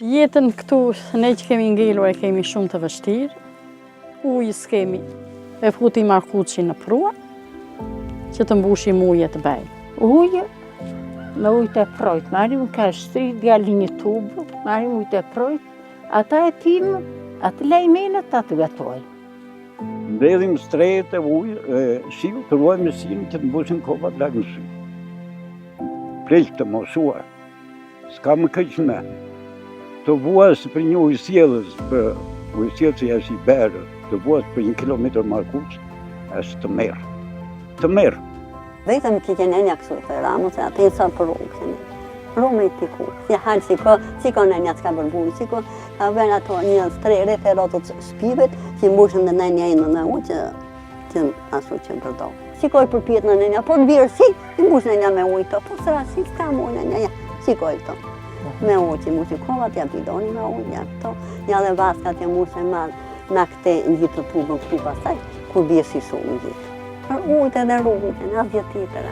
Jetën këtu, ne që kemi ngelur e kemi shumë të vështirë, ujë s'kemi, e futim arkuçi në prua, që të mbushim ujë të bej. Ujë, me ujë të projt, marim ka shtri djali një tubë, marim ujë të projt, ata e timë, atë lejmenët atë gatojnë. Mbledhim strehet e ujë, shiu të ruajmë sinë që të mbushin kopat lagë në sy. Pleqë të mosuar, s'ka më këqë me. Të vuas për një ujësjelës, për ujësjelës që jashtë i berë, të vuas për 1 kilometër markuç, është të merë. Të merë. Vetëm që që nenja kësu të ramu, se atë e sa për rrugë. Rrume i tiku, si halë, si ko nenja s'ka bërbuj, si ko ka vërë ato një strere të rotët shpivet, që mbushën dhe nenja i në ujë, që ashtu që përdo. Si ko i përpjet në nenja, po të birë si, i mbush nenja me ujë të, po sëra si s'ka mu nenja, ja, si ko i të. Me ujë që mbushë kovat, ja bidoni me ujë, ja këto, ja dhe vaskat ja mbushë e marë në këte në gjithë të tubën këtu pasaj, kur bje si shumë në gjithë. Për ujët edhe rrugën, në asgjë tjetër.